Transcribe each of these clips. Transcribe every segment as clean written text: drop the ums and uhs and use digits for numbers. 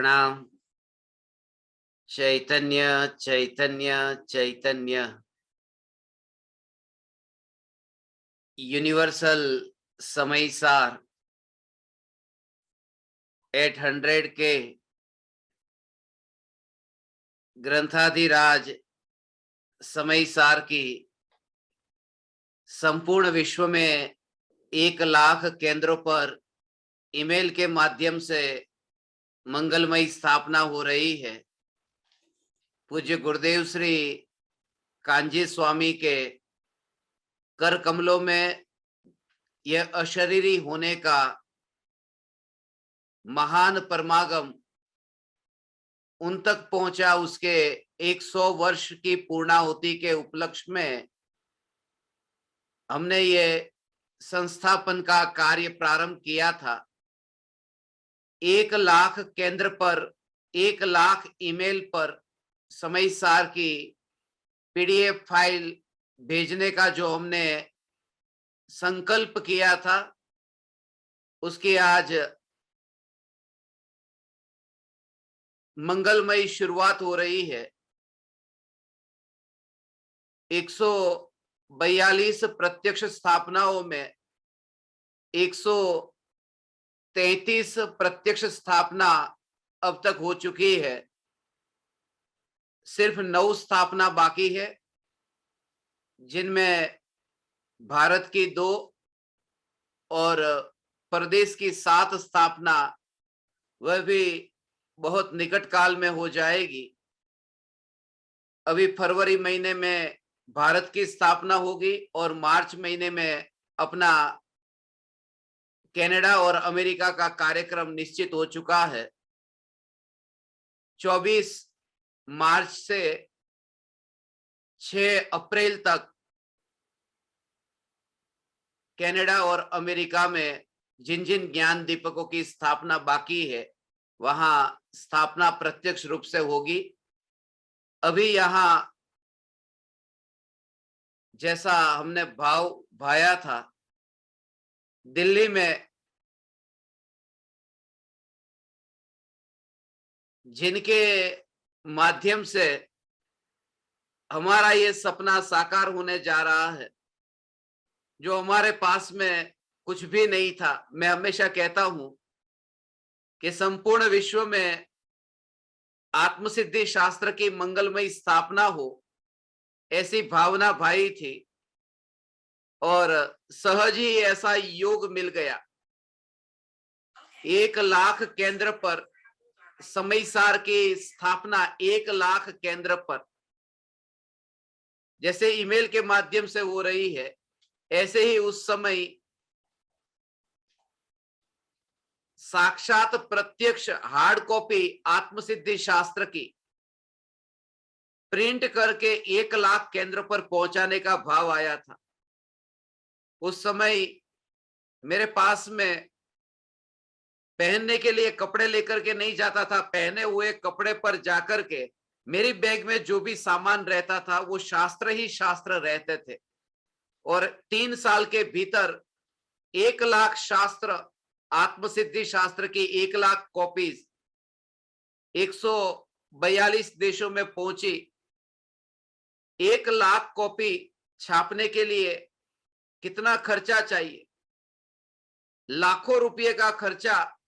प्रणाम। चैतन्य चैतन्य चैतन्य यूनिवर्सल समय सार 800 के ग्रंथाधिराज समय सार की संपूर्ण विश्व में 1 लाख केंद्रों पर ईमेल के माध्यम से मंगलमयी स्थापना हो रही है। पूज्य गुरुदेव श्री कांजी स्वामी के कर कमलों में यह अशरीरी होने का महान परमागम उन तक पहुंचा। उसके 100 वर्ष की पूर्णाहुति के उपलक्ष्य में हमने ये संस्थापन का कार्य प्रारंभ किया था। 1 लाख केंद्र पर 1 लाख ईमेल पर समय सार की पीडीएफ फाइल भेजने का जो हमने संकल्प किया था, उसकी आज मंगलमयी शुरुआत हो रही है। 142 प्रत्यक्ष स्थापनाओं में 133 प्रत्यक्ष स्थापना अब तक हो चुकी है। सिर्फ 9 स्थापना बाकी है, जिनमें भारत की 2 और प्रदेश की 7 स्थापना वह भी बहुत निकट काल में हो जाएगी। अभी फरवरी महीने में भारत की स्थापना होगी और मार्च महीने में अपना कनाडा और अमेरिका का कार्यक्रम निश्चित हो चुका है। 24 मार्च से 6 अप्रैल तक कनाडा और अमेरिका में जिन जिन ज्ञान दीपकों की स्थापना बाकी है, वहां स्थापना प्रत्यक्ष रूप से होगी। अभी यहां जैसा हमने भाव भाया था, दिल्ली में जिनके माध्यम से हमारा ये सपना साकार होने जा रहा है, जो हमारे पास में कुछ भी नहीं था। मैं हमेशा कहता हूं कि संपूर्ण विश्व में आत्मसिद्धि शास्त्र की मंगलमयी स्थापना हो, ऐसी भावना भाई थी और सहज ही ऐसा योग मिल गया। 1 लाख केंद्र पर समय सार की स्थापना, 1 लाख केंद्र पर जैसे ईमेल के माध्यम से हो रही है, ऐसे ही उस समय साक्षात प्रत्यक्ष हार्ड कॉपी आत्मसिद्धि शास्त्र की प्रिंट करके 1 लाख केंद्र पर पहुंचाने का भाव आया था। उस समय मेरे पास में पहनने के लिए कपड़े लेकर के नहीं जाता था। पहने हुए कपड़े पर जाकर के मेरी बैग में जो भी सामान रहता था, वो शास्त्र ही शास्त्र रहते थे। और 3 साल के भीतर 1 लाख शास्त्र, आत्मसिद्धि शास्त्र की 1 लाख कॉपीज 142 देशों में पहुंची। 1 लाख कॉपी छापने के लिए कितना खर्चा चाहिए? लाखों रुपए का खर्चा।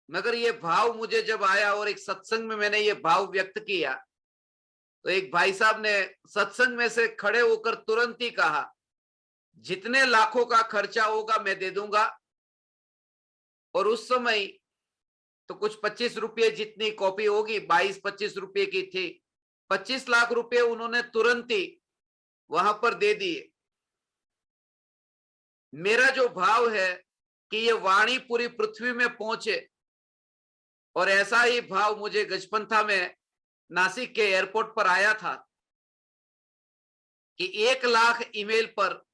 मगर ये भाव मुझे जब आया और एक सत्संग में मैंने ये भाव व्यक्त किया, तो एक भाई साहब ने सत्संग में से खड़े होकर तुरंत ही कहा, जितने लाखों का खर्चा होगा मैं दे दूंगा। और उस समय तो कुछ 25 रुपये जितनी कॉपी होगी, 22-25 रुपये की थी। 25 लाख रुपए उन्होंने तुरंत ही वहां पर दे दिए। मेरा जो भाव है कि ये वाणी पूरी पृथ्वी में पहुंचे, और ऐसा ही भाव मुझे गजपंथा में नासिक के एयरपोर्ट पर आया था कि 1 लाख ईमेल पर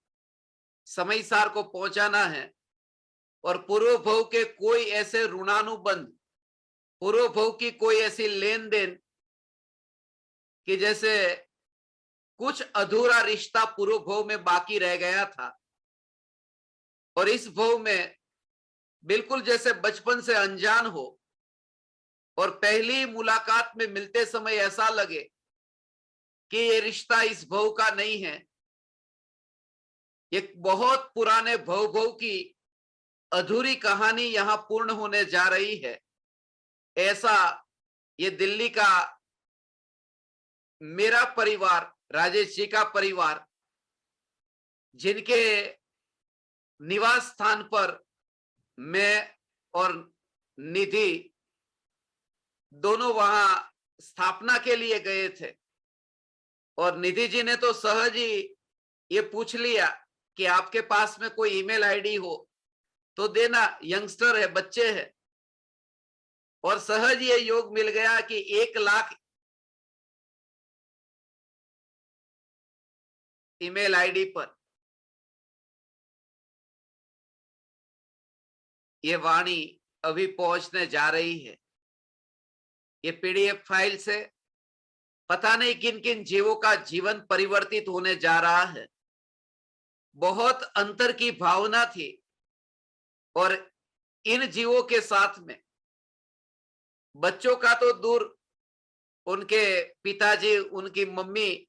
समय सार को पहुंचाना है। और पूर्व भव के कोई ऐसे ऋणानुबंध, पूर्व भव की कोई ऐसी लेन देन कि जैसे कुछ अधूरा रिश्ता पूर्व भव में बाकी रह गया था, और इस भव में बिल्कुल जैसे बचपन से अनजान हो, और पहली मुलाकात में मिलते समय ऐसा लगे कि ये रिश्ता इस भव का नहीं है, एक बहुत पुराने भव की अधूरी कहानी यहां पूर्ण होने जा रही है, ऐसा ये दिल्ली का मेरा परिवार, राजेश जी का परिवार, जिनके निवास स्थान पर मैं और निधि दोनों वहां स्थापना के लिए गए थे, और निधि जी ने तो सहज ही ये पूछ लिया कि आपके पास में कोई ईमेल आईडी हो तो देना, यंगस्टर है, बच्चे हैं, और सहज ये योग मिल गया कि 1,00,000 ईमेल आईडी पर ये वाणी अभी पहुंचने जा रही है। ये पीडीएफ फाइल से पता नहीं किन किन जीवों का जीवन परिवर्तित होने जा रहा है। बहुत अंतर की भावना थी, और इन जीवों के साथ में बच्चों का तो दूर, उनके पिताजी, उनकी मम्मी,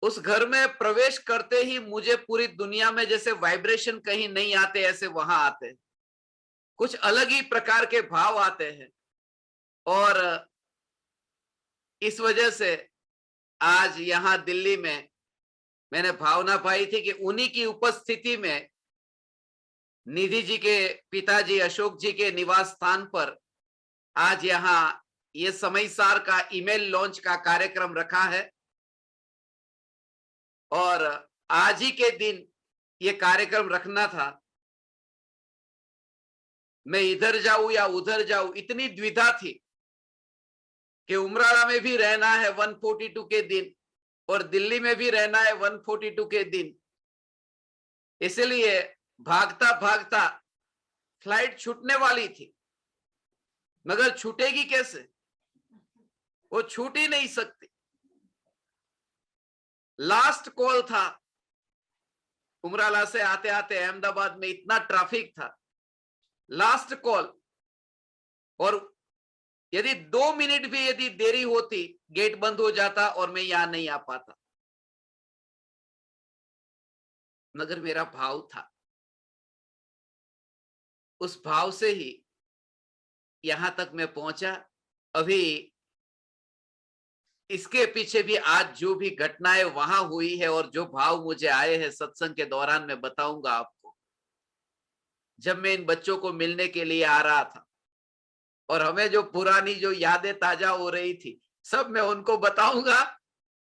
उस घर में प्रवेश करते ही मुझे पूरी दुनिया में जैसे वाइब्रेशन कहीं नहीं आते ऐसे वहां आते हैं, कुछ अलग ही प्रकार के भाव आते हैं। और इस वजह से आज यहां दिल्ली में मैंने भावना पाई थी कि उन्हीं की उपस्थिति में निधि जी के पिताजी अशोक जी के निवास स्थान पर आज यहाँ ये समयसार का ईमेल लॉन्च का कार्यक्रम रखा है, और आज ही के दिन ये कार्यक्रम रखना था। मैं इधर जाऊं या उधर जाऊं, इतनी द्विधा थी कि उमराला में भी रहना है 142 के दिन और दिल्ली में भी रहना है 142 के दिन, इसलिए भागता भागता फ्लाइट छूटने वाली थी, मगर छूटेगी कैसे, वो छूट ही नहीं सकती। लास्ट कॉल था, उमराला से आते आते अहमदाबाद में इतना ट्रैफिक था, लास्ट कॉल, और यदि 2 मिनट भी यदि देरी होती गेट बंद हो जाता और मैं यहां नहीं आ पाता, मगर मेरा भाव था, उस भाव से ही यहां तक मैं पहुंचा। अभी इसके पीछे भी आज जो भी घटनाएं वहां हुई है और जो भाव मुझे आए हैं सत्संग के दौरान मैं बताऊंगा आपको। जब मैं इन बच्चों को मिलने के लिए आ रहा था और हमें जो पुरानी जो यादें ताजा हो रही थी सब मैं उनको बताऊंगा,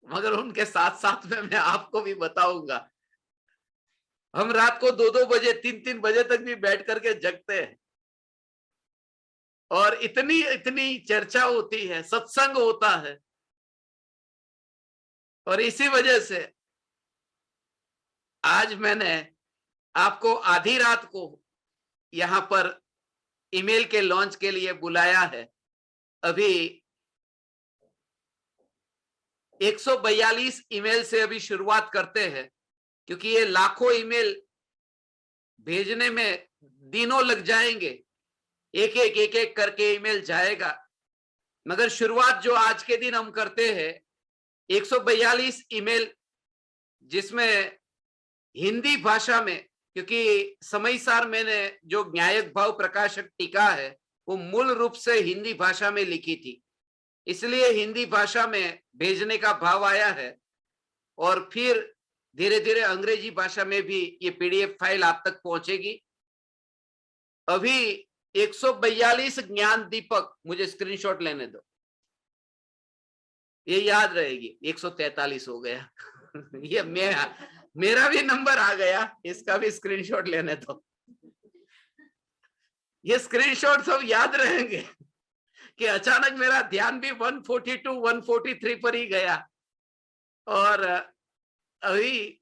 मगर उनके साथ साथ में मैं आपको भी बताऊंगा। हम रात को 2-2 बजे 3-3 बजे तक भी बैठ करके जगते हैं, और इतनी इतनी चर्चा होती है, सत्संग होता है, और इसी वजह से आज मैंने आपको आधी रात को यहां पर ईमेल के लॉन्च के लिए बुलाया है। अभी 142 ईमेल से अभी शुरुआत करते हैं, क्योंकि ये लाखों ईमेल भेजने में दिनों लग जाएंगे, एक एक करके ईमेल जाएगा, मगर शुरुआत जो आज के दिन हम करते हैं 142 ईमेल, जिसमें हिंदी भाषा में, क्योंकि समयसार मैंने जो न्यायक भाव प्रकाशक टीका है वो मूल रूप से हिंदी भाषा में लिखी थी, इसलिए हिंदी भाषा में भेजने का भाव आया है, और फिर धीरे धीरे अंग्रेजी भाषा में भी ये पीडीएफ फाइल आप तक पहुंचेगी। अभी 142 ज्ञान दीपक, मुझे स्क्रीनशॉट लेने दो, ये याद रहेगी, 143 हो गया ये मेरा भी नंबर आ गया, इसका भी स्क्रीनशॉट लेने दो। ये स्क्रीनशॉट सब याद रहेंगे कि अचानक मेरा ध्यान भी 142 143 पर ही गया, और अभी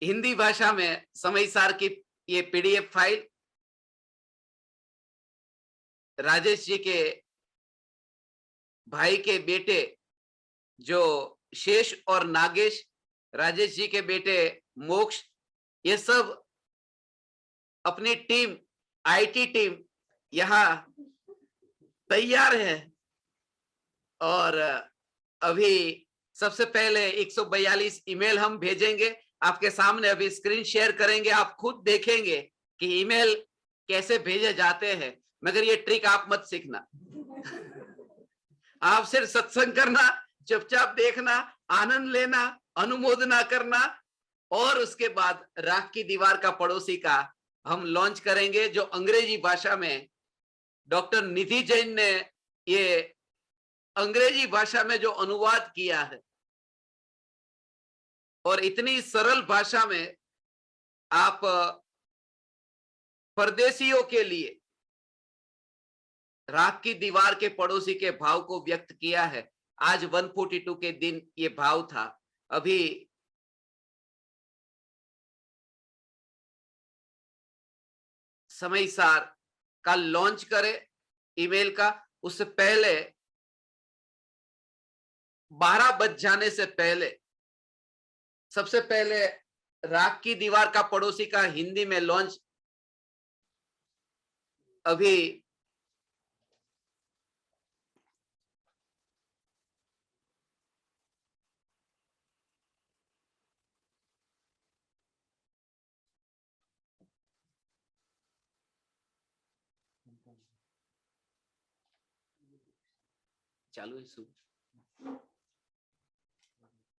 हिंदी भाषा में समयसार की ये पीडीएफ फाइल राजेश जी के भाई के बेटे जो शेष और नागेश, राजेश जी के बेटे मोक्ष, ये सब अपनी टीम, आईटी टीम यहाँ तैयार है। और अभी सबसे पहले 142 ईमेल हम भेजेंगे आपके सामने, अभी स्क्रीन शेयर करेंगे, आप खुद देखेंगे कि ईमेल कैसे भेजे जाते हैं। मगर ये ट्रिक आप मत सीखना। आप सिर्फ सत्संग करना, चुपचाप देखना, आनंद लेना, अनुमोदना करना, और उसके बाद राख की दीवार का पड़ोसी का हम लॉन्च करेंगे, जो अंग्रेजी भाषा में डॉक्टर निधि जैन ने ये अंग्रेजी भाषा में जो अनुवाद किया है, और इतनी सरल भाषा में आप परदेशियों के लिए राख की दीवार के पड़ोसी के भाव को व्यक्त किया है। आज 142 के दिन ये भाव था। अभी समय सार का लॉन्च करे ईमेल का, उससे पहले 12 बज जाने से पहले सबसे पहले राख की दीवार का पड़ोसी का हिंदी में लॉन्च अभी चालू है।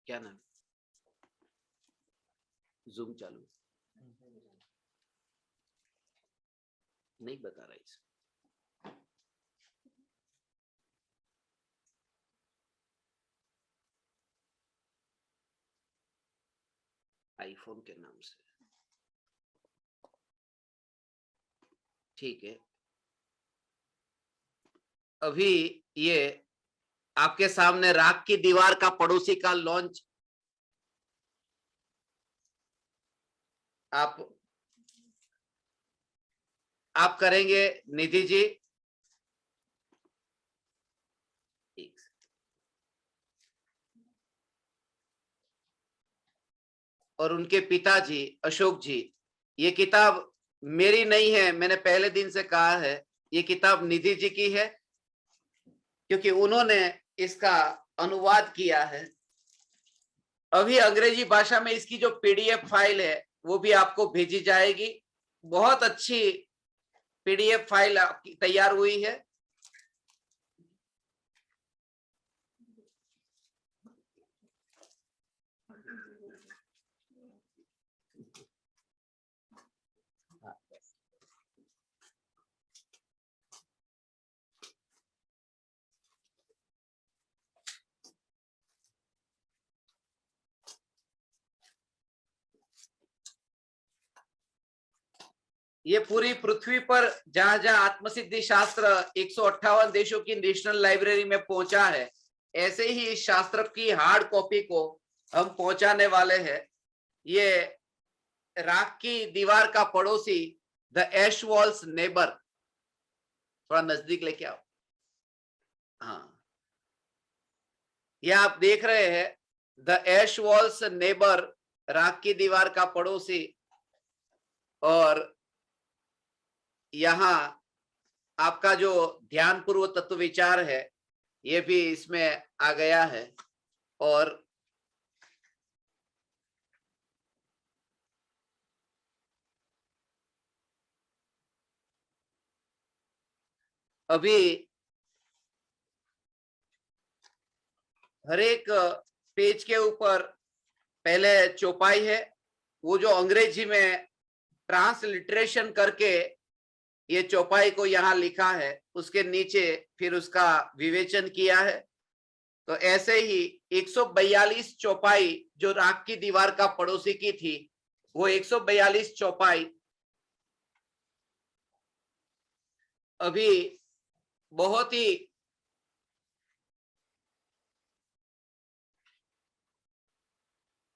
क्या नाम? जूम चालू नहीं बता रहा इसे। आईफोन के नाम से ठीक है। अभी ये आपके सामने राख की दीवार का पड़ोसी का लॉन्च आप करेंगे निधि जी। और उनके पिताजी अशोक जी, ये किताब मेरी नहीं है, मैंने पहले दिन से कहा है, ये किताब निधि जी की है, क्योंकि उन्होंने इसका अनुवाद किया है। अभी अंग्रेजी भाषा में इसकी जो पीडीएफ फाइल है वो भी आपको भेजी जाएगी। बहुत अच्छी पीडीएफ फाइल आपकी तैयार हुई है। ये पूरी पृथ्वी पर जहां जहां आत्मसिद्धि शास्त्र 158 देशों की नेशनल लाइब्रेरी में पहुंचा है, ऐसे ही इस शास्त्र की हार्ड कॉपी को हम पहुंचाने वाले हैं। ये राख की दीवार का पड़ोसी, द एश वॉल्स नेबर, थोड़ा नजदीक लेके आओ। हाँ, ये आप देख रहे हैं, द एश वॉल्स नेबर, राख की दीवार का पड़ोसी। और यहाँ आपका जो ध्यान पूर्व तत्व विचार है ये भी इसमें आ गया है। और अभी हर एक पेज के ऊपर पहले चौपाई है, वो जो अंग्रेजी में ट्रांसलिटरेशन करके ये चौपाई को यहाँ लिखा है, उसके नीचे फिर उसका विवेचन किया है। तो ऐसे ही 142 चौपाई जो राख की दीवार का पड़ोसी की थी, वो 142 चौपाई अभी बहुत ही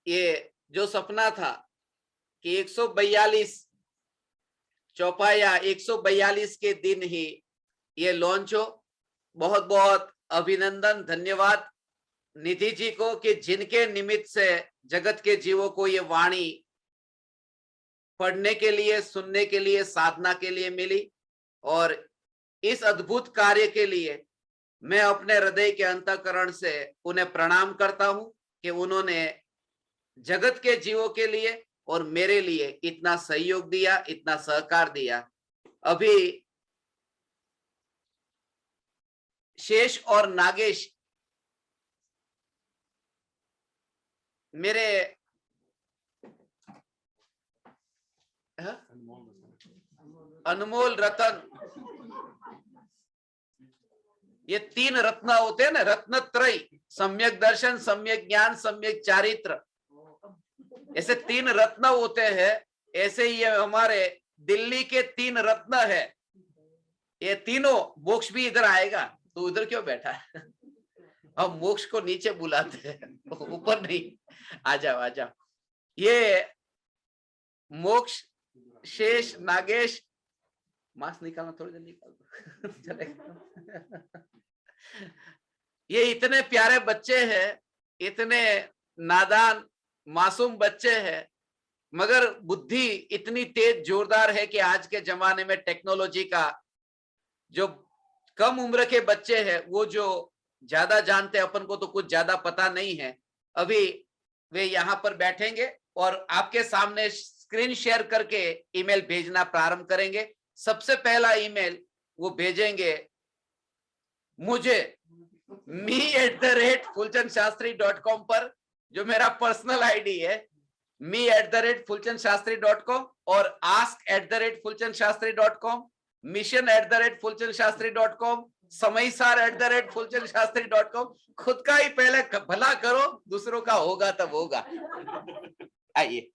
ये जो सपना था कि 142 चौपाया 142 के दिन ही ये लॉन्च हो, बहुत बहुत अभिनंदन, धन्यवाद निधि जी को कि जिनके निमित्त से जगत के जीवों को ये वाणी पढ़ने के लिए, सुनने के लिए, साधना के लिए मिली। और इस अद्भुत कार्य के लिए मैं अपने हृदय के अंतःकरण से उन्हें प्रणाम करता हूं कि उन्होंने जगत के जीवों के लिए और मेरे लिए इतना सहयोग दिया, इतना सहकार दिया। अभी शेष और नागेश मेरे अनमोल रतन, ये 3 रत्न होते हैं ना, रत्न त्रय, सम्यक दर्शन, सम्यक ज्ञान, सम्यक चारित्र, ऐसे 3 रत्न होते हैं। ऐसे ही ये हमारे दिल्ली के 3 रत्न है। ये तीनों, मोक्ष भी इधर आएगा, तो उधर क्यों बैठा है? हम मोक्ष को नीचे बुलाते हैं, ऊपर नहीं। आ जाओ, आ जाओ। ये मोक्ष, शेष, नागेश, मास्क निकालना, थोड़ी देर निकाल दो चलेगा। ये इतने प्यारे बच्चे हैं, इतने नादान मासूम बच्चे हैं, मगर बुद्धि इतनी तेज जोरदार है कि आज के जमाने में टेक्नोलॉजी का, जो कम उम्र के बच्चे हैं वो जो ज्यादा जानते हैं, अपन को तो कुछ ज्यादा पता नहीं है। अभी वे यहाँ पर बैठेंगे और आपके सामने स्क्रीन शेयर करके ईमेल भेजना प्रारंभ करेंगे। सबसे पहला ईमेल वो भेजेंगे मुझे me@fulchandshastri.com पर, जो मेरा पर्सनल आईडी है, me@fulchandshastri.com, और ask@fulchandshastri.com, mission@fulchandshastri.com, samaisar@fulchandshastri.com। खुद का ही पहले भला करो, दूसरों का होगा तब होगा। आइए।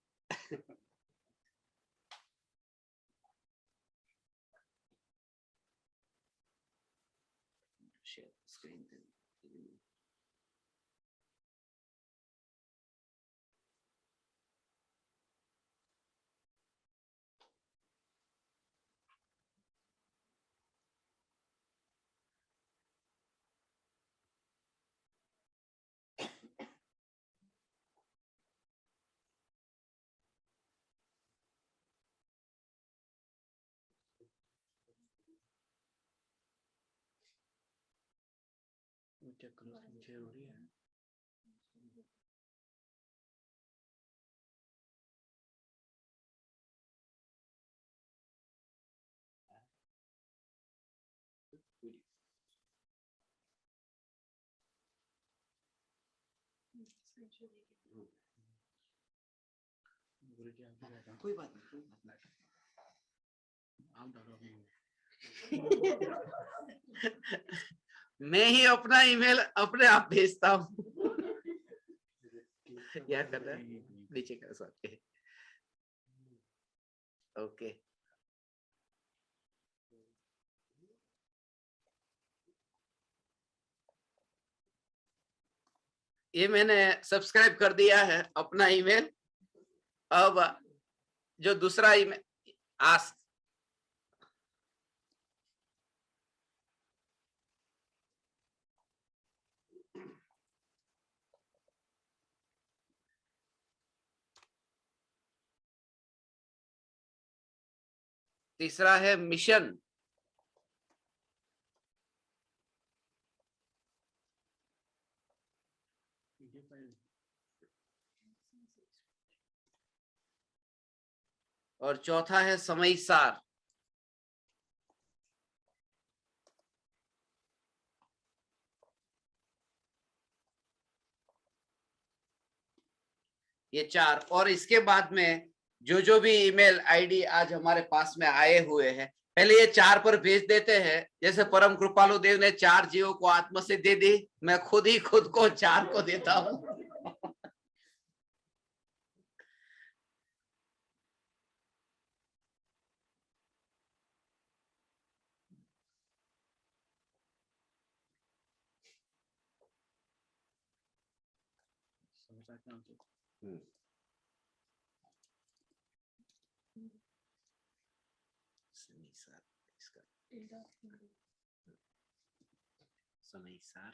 जरूरी है। कोई बात नहीं, मैं ही अपना ईमेल अपने आप भेजता हूँ। क्या कर रहा है? नीचे कर सकते। ओके, ये मैंने सब्सक्राइब कर दिया है अपना ईमेल। अब जो दूसरा ईमेल, आस्क, तीसरा है मिशन, और चौथा है समय सार। ये 4, और इसके बाद में जो भी ईमेल आईडी आज हमारे पास में आए हुए हैं, पहले ये 4 पर भेज देते हैं। जैसे परम कृपालु देव ने 4 जीवों को आत्मा से दे दी, मैं खुद ही खुद को 4 को देता हूं। समय सार,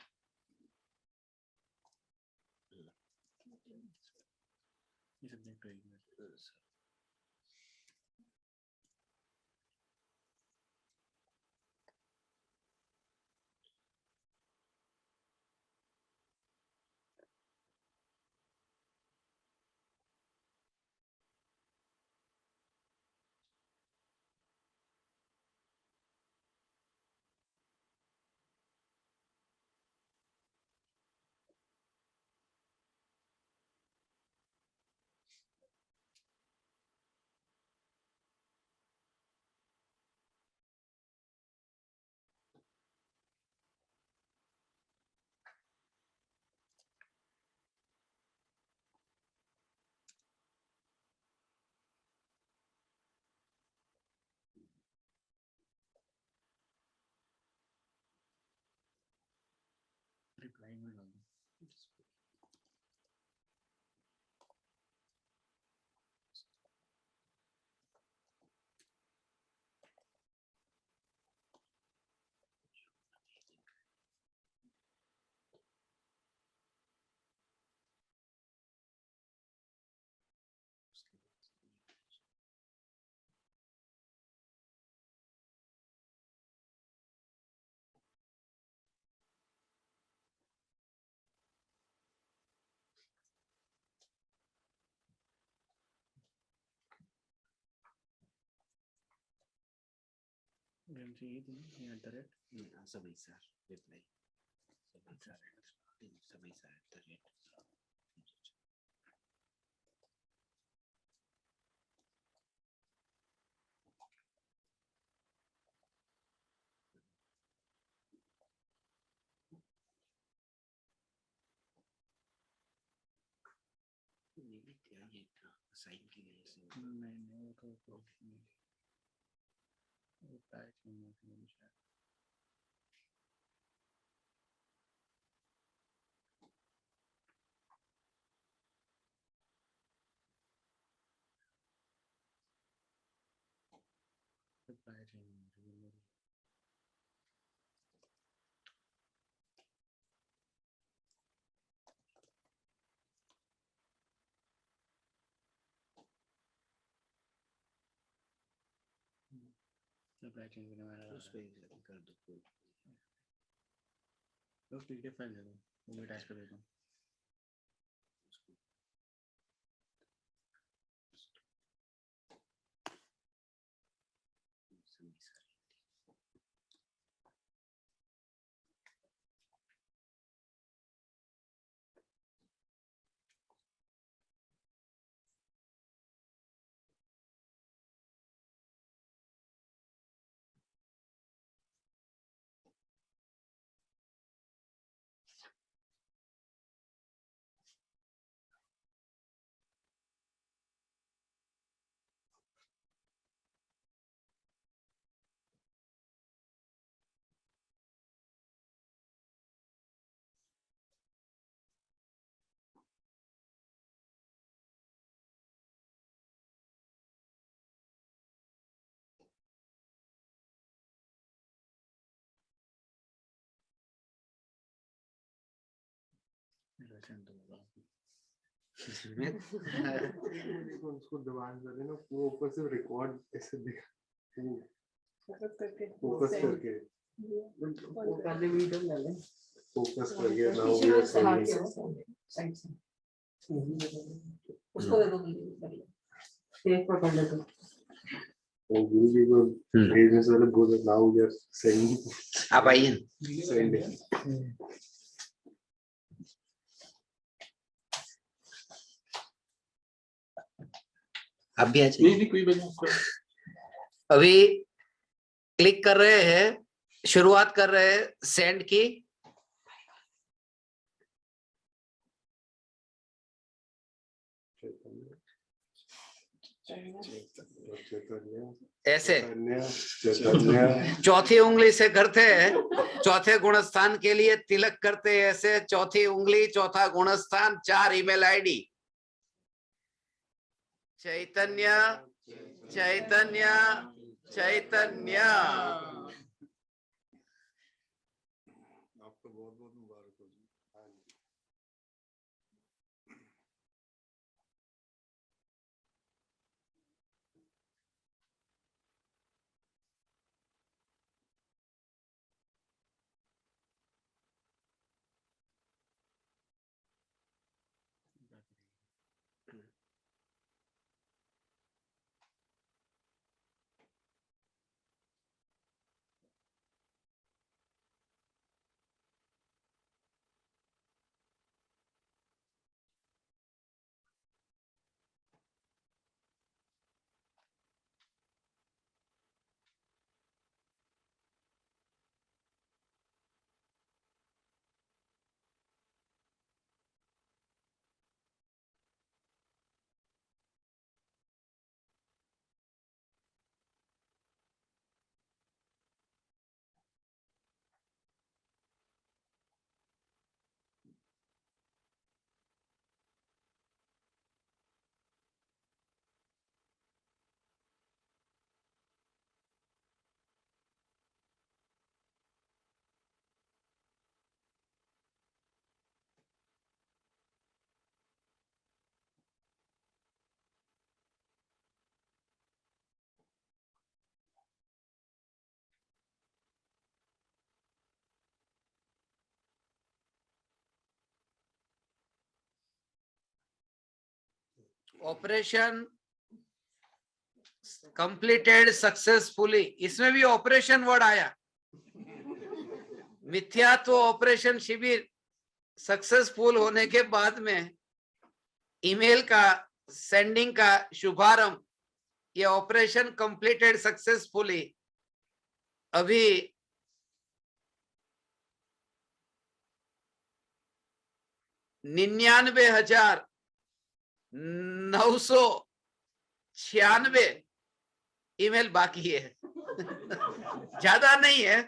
Samay sir, reply. Samay sir at the rate. Sign की वजह से नहीं वो तो टाइप नहीं है शायद। रिप्लाई चाहिए रिप्लाई चाहिए उस पे कर दो कोई तो पीडीएफ फाइल दे दो वो मैं अटैच कर देता हूँ। समय सर उसको दबान कर देना वो ऊपर से रिकॉर्ड ऐसे फोकस करके वो पहले वीडियो ले ले फोकस करके now we are sending side से उसको दे दो वीडियो एक पकड़ ले तो और गुरु जी को भेजने से पहले बोल नाउ वी आर सेंडिंग आप आइए सेंडिंग आप भी आ जाइए नहीं कोई बात अभी क्लिक कर रहे हैं शुरुआत कर रहे हैं सेंड की ऐसे चौथी उंगली से करते हैं चौथे गुणस्थान के लिए तिलक करते हैं ऐसे चौथी उंगली चौथा गुणस्थान 4 ईमेल आईडी चैतन्य चैतन्य चैतन्य आपको बहुत बहुत मुबारक हो जी हाँ जी ऑपरेशन कंप्लीटेड सक्सेसफुली, इसमें भी ऑपरेशन वर्ड आया। मिथ्यात्व ऑपरेशन शिविर सक्सेसफुल होने के बाद में ईमेल का सेंडिंग का शुभारंभ, ये ऑपरेशन कंप्लीटेड सक्सेसफुली अभी 99,996 ईमेल बाकी है। ज्यादा नहीं है,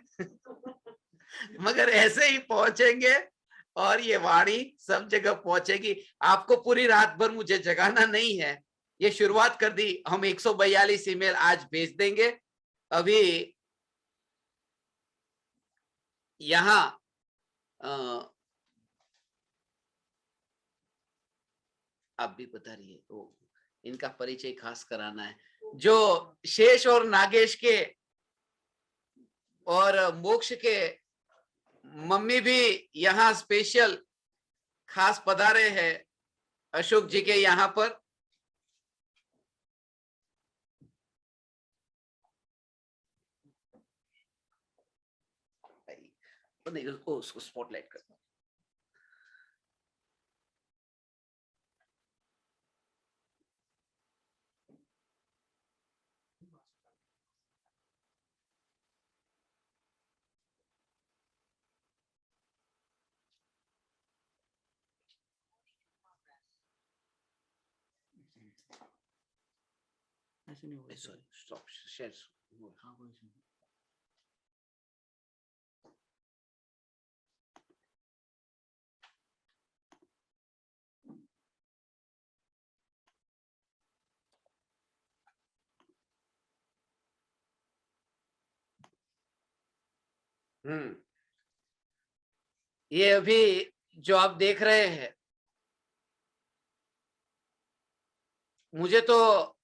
मगर ऐसे ही पहुंचेंगे और ये वाणी सब जगह पहुंचेगी। आपको पूरी रात भर मुझे जगाना नहीं है, ये शुरुआत कर दी। हम 142 ईमेल आज भेज देंगे। अभी यहाँ आप भी बता रही है, तो इनका परिचय खास कराना है। जो शेष और नागेश के और मोक्ष के मम्मी भी यहाँ स्पेशल खास पधारे हैं अशोक जी के यहाँ पर। उसको स्पॉटलाइट कर। ऐसे नहीं होगा। Sorry, stop share. हाँ कोई इशू नहीं। ये अभी जो आप देख रहे हैं, मुझे तो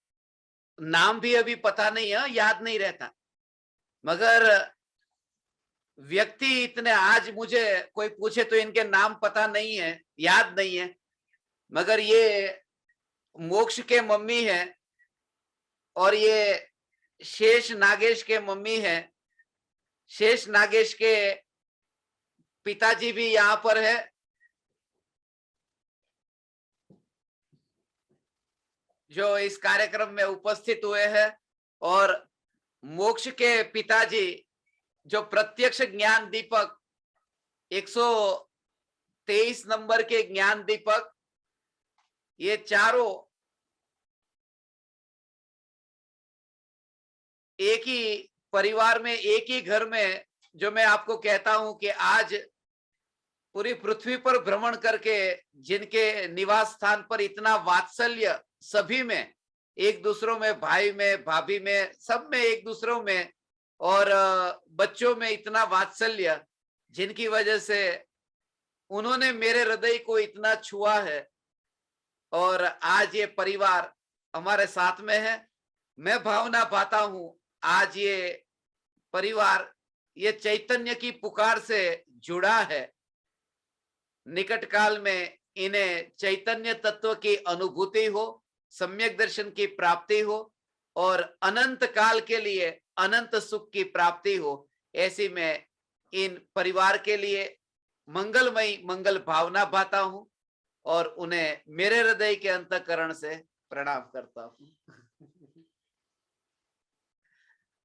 नाम भी अभी पता नहीं है, याद नहीं रहता, मगर व्यक्ति इतने, आज मुझे कोई पूछे तो इनके नाम पता नहीं है, याद नहीं है, मगर ये मोक्ष के मम्मी है और ये शेष नागेश के मम्मी है। शेष नागेश के पिताजी भी यहाँ पर है। जो इस कार्यक्रम में उपस्थित हुए हैं, और मोक्ष के पिताजी जो प्रत्यक्ष ज्ञान दीपक 123 नंबर के ज्ञान दीपक, ये चारों एक ही परिवार में, एक ही घर में, जो मैं आपको कहता हूं कि आज पूरी पृथ्वी पर भ्रमण करके जिनके निवास स्थान पर इतना वात्सल्य सभी में, एक दूसरों में, भाई में, भाभी में, सब में, एक दूसरों में, और बच्चों में इतना वात्सल्य, जिनकी वजह से उन्होंने मेरे हृदय को इतना छुआ है, और आज ये परिवार हमारे साथ में है। मैं भावना पाता हूं आज ये परिवार ये चैतन्य की पुकार से जुड़ा है। निकट काल में इन्हें चैतन्य तत्व की अनुभूति हो, सम्यक दर्शन की प्राप्ति हो, और अनंत काल के लिए अनंत सुख की प्राप्ति हो। ऐसी मैं इन परिवार के लिए मंगलमयी मंगल भावना पाता हूं और उन्हें मेरे हृदय के अंतःकरण से प्रणाम करता हूं।